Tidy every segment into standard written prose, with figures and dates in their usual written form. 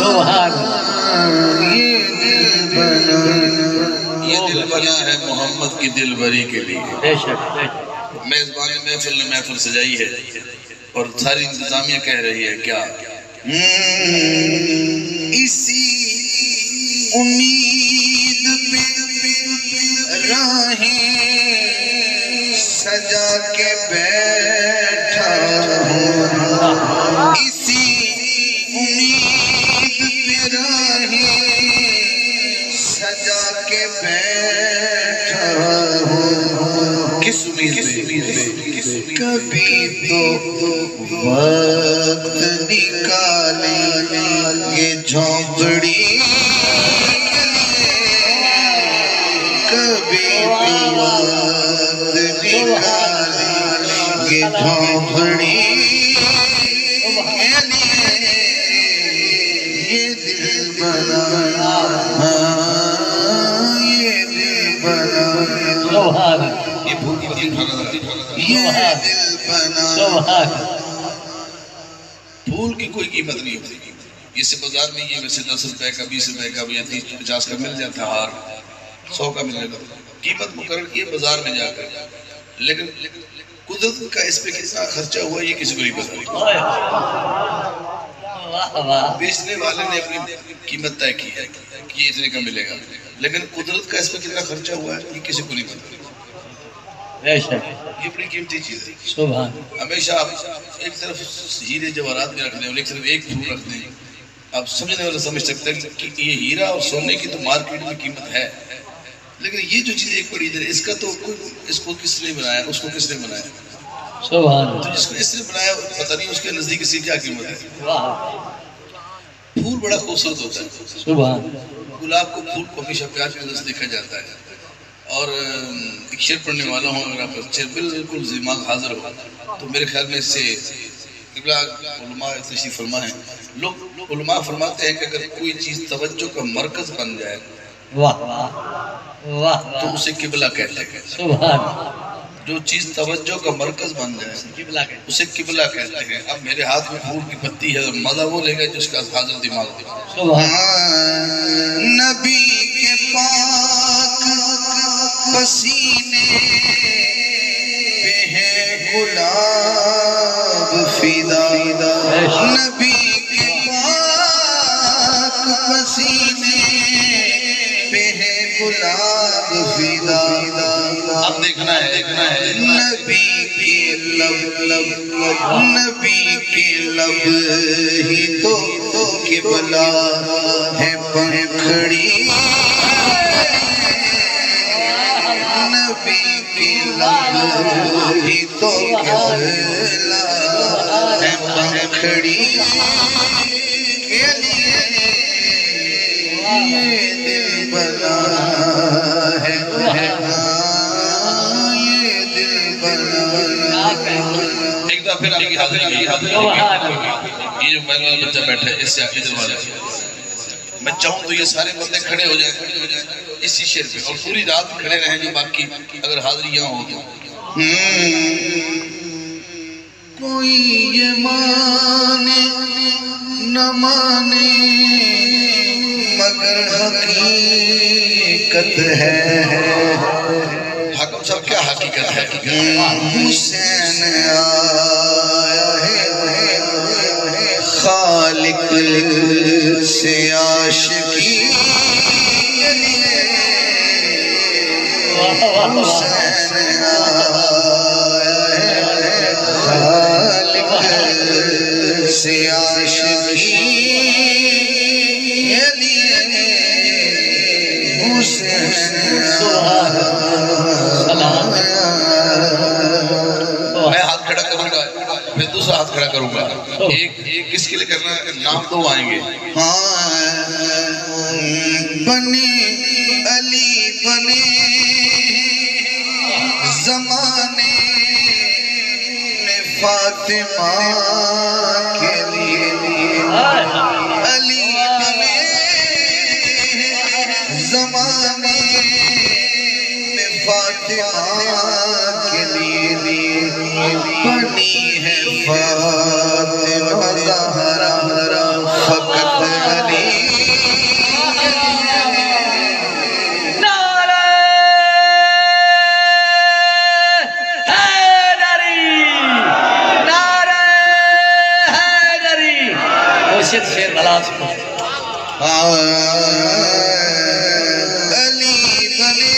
سبحان یہ دل بنا ہے محمد کی دل بری کے لیے. بے شک میزبان محفل نے محفل سجائی ہے اور ساری انتظامیہ کہہ رہی ہے کیا اسی امید پہ راہیں سجا کے بیٹھا ہوں. اسی امید پہ راہیں سجا کے بیٹھا ہوں. کس امید پہ کبھی تو وقت نکالیں گے جھونپڑی کبھی تو وقت نکالیں گے جھونپڑی یہ دل بنا یہ دل بنا سبحان یہ بھول کی بطن بھاگا دل بنا. پھول کی کوئی قیمت نہیں ہوتی. اس سے بازار میں یہ ویسے 10 روپے کا 20 روپے کا یا 30-50 کا مل جاتا ہے ہار 100 کا مل جاتا. قیمت مقرر کی ہے بازار میں جا کر لیکن قدرت کا اس پہ کتنا خرچہ ہوا یہ کسی کو نہیں پتا. بیچنے والے نے اپنی قیمت طے کی ہے کہ یہ اتنے کا ملے گا لیکن قدرت کا اس پہ کتنا خرچہ ہوا ہے یہ کسی کو نہیں پتا. یہ بڑی قیمتی چیز ہے. سبحان ہمیشہ آپ ایک طرف ہیرے جواہرات میں رکھ دیں اور ایک طرف ایک پھول رکھ دیں. آپ سمجھنے والا سمجھ سکتے ہیں کہ یہ ہیرا اور سونے کی تو مارکیٹ میں قیمت ہے لیکن یہ جو چیز ایک پڑی ادھر اس کا تو اس کو کس نے بنایا اس کو کس نے بنایا سبحان تو جس کو اس نے بنایا پتہ نہیں اس کے نزدیک اس کی کیا قیمت ہے. پھول بڑا خوبصورت ہوتا ہے. سبحان گلاب کو پھول کو ہمیشہ پیار کی نظر سے دیکھا جاتا ہے اور ایک شعر پڑھنے والا ہوں اگر آپ شعر بالکل دماغ حاضر ہو تو میرے خیال میں اس سے علماء تشریف فرما ہیں. لوگ علماء فرماتے ہیں کہ اگر کوئی چیز توجہ کا مرکز بن جائے واہ واہ تو اسے قبلہ کہتے ہیں. سبحان جو چیز توجہ کا مرکز بن جائے اسے قبلہ کہتے ہیں. اب میرے ہاتھ میں پھول کی پتی ہے مزہ وہ لے گا جس کا حاضر دماغ دے. نبی کے پاک پسینے پہ ہے گلاب فدا. نبی کے پاک پسینے پہ ہے گلاب فدا. اب دیکھنا ہے نبی کے لب نبی کے لب ہی تو قبلہ ہے پنکھڑی. نبی کے لب ہی تو قبلہ ہے پنکھڑی کے لیے یہ دل بنا ہے. ایک دفعہ پھر آپ کی حاضری یہ جو محل والا بچہ بیٹھا ہے اس سے ادھر والا میں چاہوں تو یہ سارے بندے کھڑے ہو جائیں اسی شعر پہ اور پوری رات کھڑے رہیں جو باقی اگر حاضری یہاں ہو تو. کوئی یہ مانے نہ مانے مگر حقیقت ہے. حکم صاحب کیا حقیقت ہے؟ حسین آیا ہے خالق سے عاشقی حسین آیا ہے خالق سے عاشقی میں ہاتھ کھڑا کروں گا میں دوسرا ہاتھ کھڑا کروں گا. ایک کس کے لیے کرنا ہے نام دو آئیں گے. بنے علی بنے زمانے میں فاطمہ کے لیے علی بنے زمانے میں فاطمہ کے لیے بنی ہے فاطمہ زہرا علی نعرہ حیدری، نعرہ حیدری۔ مرشد شیر بلاس کو علی بنے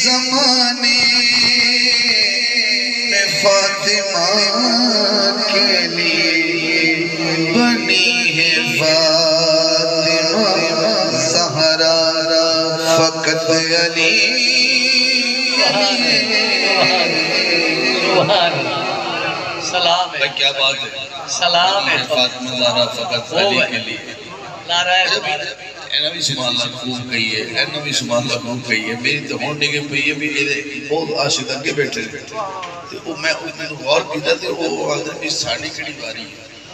زمانے میں فاطمہ کے لیے بنی ہے فاطمہ زہرا فقط علی سبحان سلام ہے، کیا بات ہے، سلام ہے فاطمہ زہرا فقط علی کے لیے۔ نعرہ اینا بھی سبحان اللہ خوب کہی ہے، اینا بھی سبحان اللہ خوب کہی ہے۔ میری تو ہونڈے کے پہیے بھی بہت عاشق اگے بیٹھے تو میں غور کیتا تھے وہ آدھر بھی ساڑھی کڑی باری ہے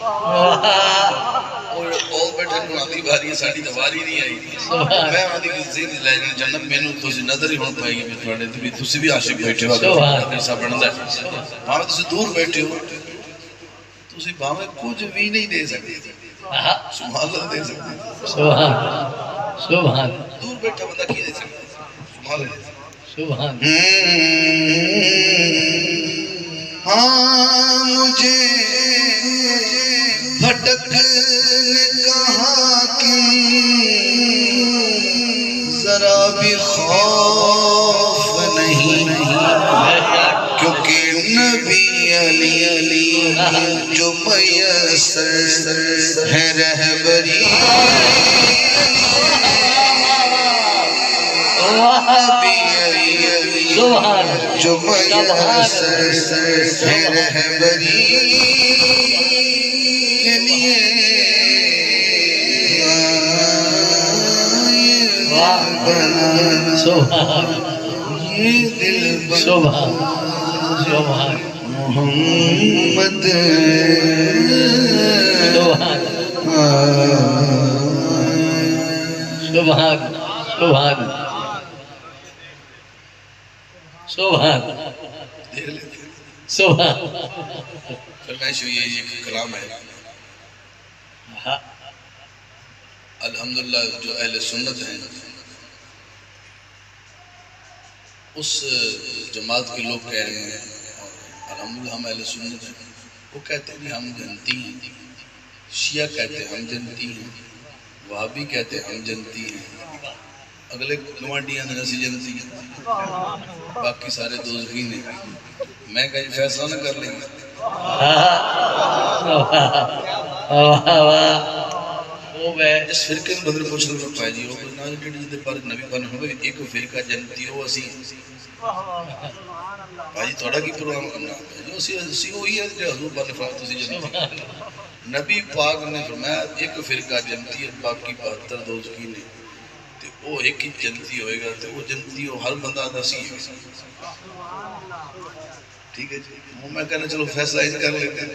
اور بہت بیٹھے نو آدھی باری ہے، ساڑھی دواری نہیں آئی۔ میں آدھی زید لیجن جنم میں نو تو نظر ہی ہون پائے گی میں تھوڑے تو بھی تسی بھی عاشق بیٹھے ہو ایسا بڑھتا ہے بھاوے تسی دور بیٹھے ہو تسی بھاوے کچھ بھی نہیں دے سکتے سبحان اللہ دے سکتے سبحان سبحان دور بیٹھا بندہ کی دے سکتے سبحان اللہ سبحان ہاں مجھے بھٹک نے کہا کہ ذرا بھی خوف نہیں کیونکہ نبی علی جو میسر ہے رہبری نبی علی جو میسر ہے رہبری کے لیے سبحان یہ دل سبحان سبحان محمد سبحان سبحان سبحان سبحان دیکھ لیتے سبحان فرمائش ہوئی ہے یہ کلام ہے الحمدللہ جو اہل سنت ہیں اس جماعت کے لوگ کہہ رہے ہیں الحمدللہ ہم اہل سنت ہیں وہ کہتے ہیں کہ ہم جنتی ہیں شیعہ کہتے ہیں ہم جنتی ہیں وہابی کہتے ہیں ہم جنتی ہیں اگلے گوانڈیاں نے نسی جنتی ہیں باقی سارے دوزخی نے میں کہیں فیصلہ نہ کر لیں گے اس فرقے میں بدل پوچھ لوں پائے جی وہ نہ جڑی دے پر نبی پاک نے ہوئے ایک فرقہ جنتی ہو اسی بھائی تھوڑا کی پروگرام کرنا جو اسی ہوئی ہے جو حضور پاک نے فرمایا تسی جنتی نبی پاک نے فرمایا ایک فرقہ جنتی ہے باقی 72 دوزخی نے تے وہ ایک ہی جنتی ہوئے گا تے وہ جنتی ہو ہر بندہ دسی ہے ٹھیک ہے جی میں کہنا چلو فیصلہ ہی کر لیتے ہیں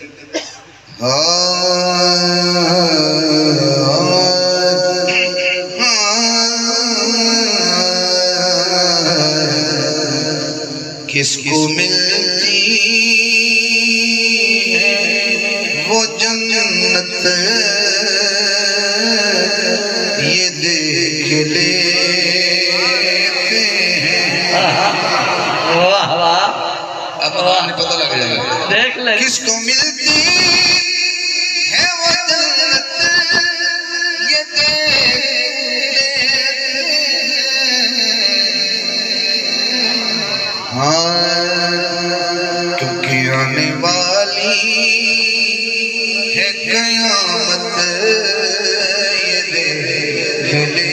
کس کو ملتی ہے وہ جنت یہ دیکھ لیتے ہیں واہ واہ اب ہمیں پتہ لگ جائے گا دیکھ لیں کس کو ملتی ہے وہ جنت یہ دیکھ کیونکہ آنے والی ہے قیامت یہ دیکھ لیتے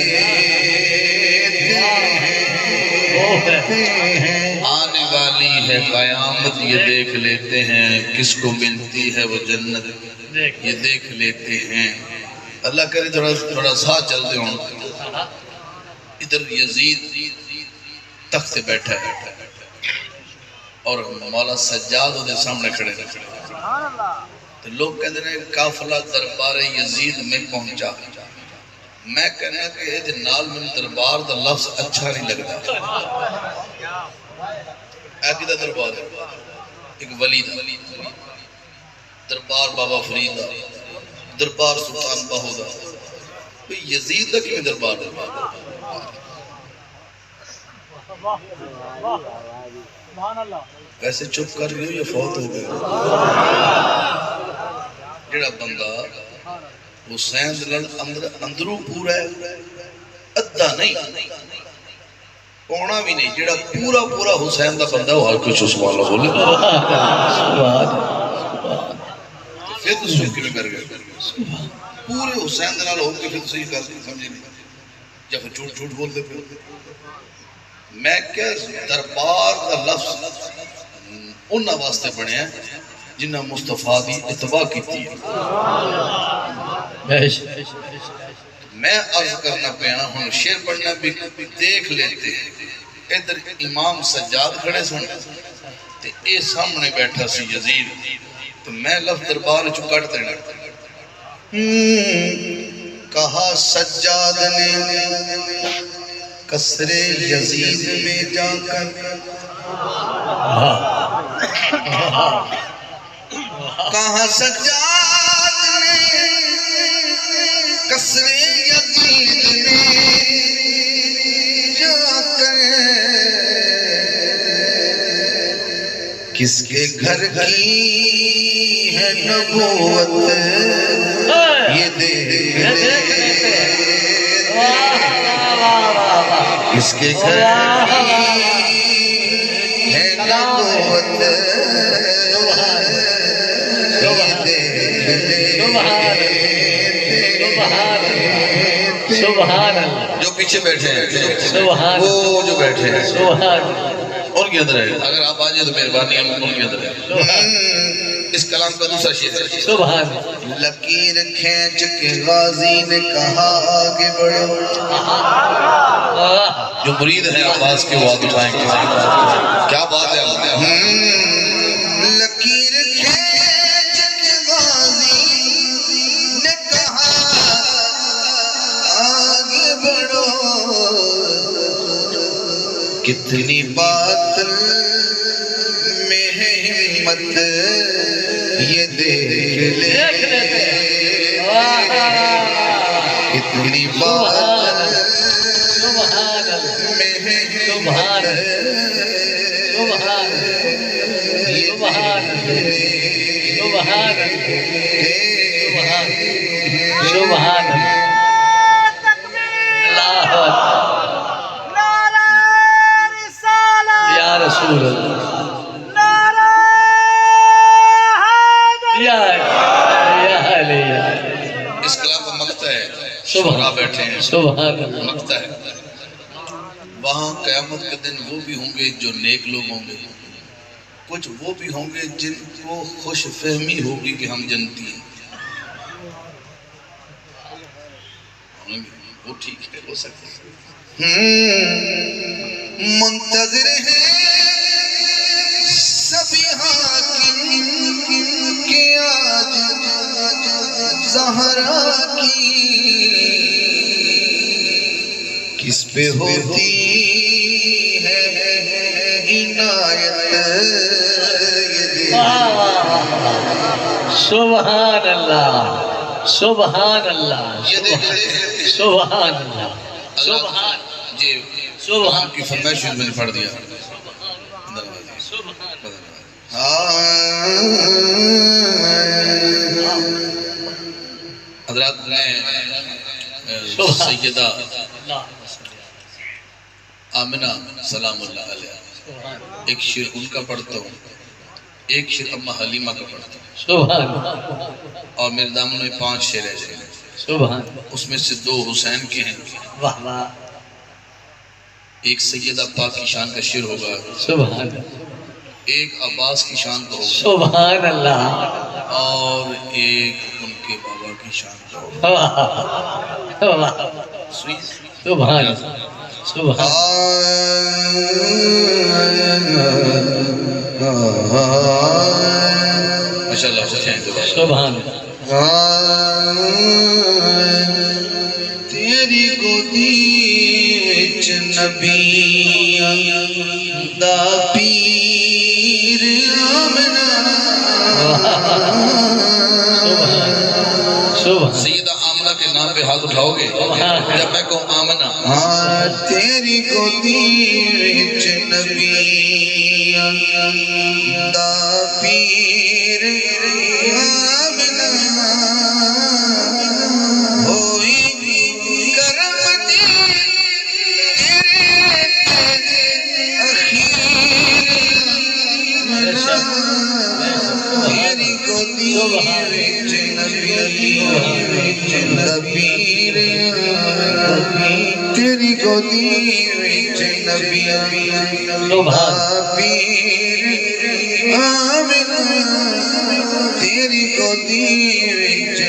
ہیں آنے والی ہے قیامت یہ دیکھ لیتے ہیں کس کو ملتی ہے وہ جنت یہ دیکھ لیتے ہیں اللہ کرے تھوڑا ساتھ چلتے ہوں ادھر یزید تخت سے بیٹھا ہے اور مولا سجاد دے سامنے کھڑے تو لوگ کہتے ہیں قافلہ دربار یزید میں پہنچا میں کہنا کہ یہ نال من دربار دا لفظ اچھا نہیں لگتا ایک دربار ہے ایک ولی دا دربار بابا فرید دا دربار سلطان باہو دا یزید دا کی دربار دا ویسے چپ کر گئے یا فوت ہو گئے جڑا بندہ حسین دلال اندروں پورا ہے ادھا نہیں پونا بھی نہیں جڑا پورا پورا حسین دا بندہ وہ ہر کچھ سبحان اللہ بولے پھر تو سوکی میں کر گئے پورے حسین دلال ہو کے پھر تو صحیح کر گئے سمجھے نہیں جب جھوٹ جھوٹ بول دے پھر میں کہ دربار کا لفظ انہا واسطے بڑھے ہیں جنہا مصطفیٰ دی اتباع کی تھی میں عرض کرنا پیانا ہوں شیر پڑھنا بھی دیکھ لیتے ادھر امام سجاد کھڑے سن تے اے سامنے بیٹھا سی یزید تو میں لفظ دربار چو کٹ دینا کہا سجاد نے قصر یزید میں جا کر کہا سجاد نے قصر یزید میں جا کر کس کے گھر کی ہے نبوت یہ دیکھ لے کس کے گھر کی ہے نبوت یہ دیکھ لے سبحان اللہ جو پیچھے بیٹھے ہیں سبحان وہ جو بیٹھے ہیں سبحان ان کے اندر ہے اگر آپ آجئے تو مہربانی ہم ان کے اندر ہے اس کلام کا دوسرا شیئر ہے سبحان لکیر کھینچ کے غازی نے کہا آگے بڑھو جو مرید ہیں عباس کے وہ آگے اٹھائیں گے کیا بات ہے لکیر کھینچ کے غازی نے کہا آگے بڑھو کتنی باطل میں ہے ہمت یہ دیکھ لے کتنی باطل میں ہے ہمت یہ سبحان اللہ یا رسول اللہ یا علی اس کلام کا مقطع ہے سبحان شعراء بیٹھے ہیں سبحان اللہ مقطع ہے وہاں قیامت کے دن وہ بھی ہوں گے جو نیک لوگ ہوں گے کچھ وہ بھی ہوں گے جن کو خوش فہمی ہوگی کہ ہم جنتی ہیں وہ ٹھیک ہے ہو سکتا ہے منتظر ہے سبھی حاکم کے آج زہرا کی کس پہ ہوتی ہے عنایت سبحان اللہ سبحان اللہ یہ دیکھ لیں سبحان اللہ سبحان جی سبحان کی فرمائش میں نے پڑھ دیا حضرات نے سیدہ آمنہ سلام اللہ علیہ ایک شعر ان کا پڑھتا ہوں ایک شعر اماں حلیمہ کا پڑھتا ہوں سبحان اور میرے دامن میں 5 شعر ہے سبحان اس میں سے 2 حسین کے ہیں واہ واہ ایک سیدہ پاک کی شان کا شعر ہوگا سبحان ایک عباس کی شان کا ہوگا سبحان اللہ اور ایک ان کے بابا کی شان کا ہوگا سبحان سبحان ماشاءاللہ سبحان تیری گودی وچ نبی دا پیر آمنہ اٹھاؤ گے جب میں کہوں آمنا؟ ہاں تیری گودی وچ نبی دا پیر آمنا ہوئی کرم دی تیرے اخیر آمنا تیری گودی وچ نبی پیر تیری گودی وچ نبی پیر آمنا تیری گودی وچ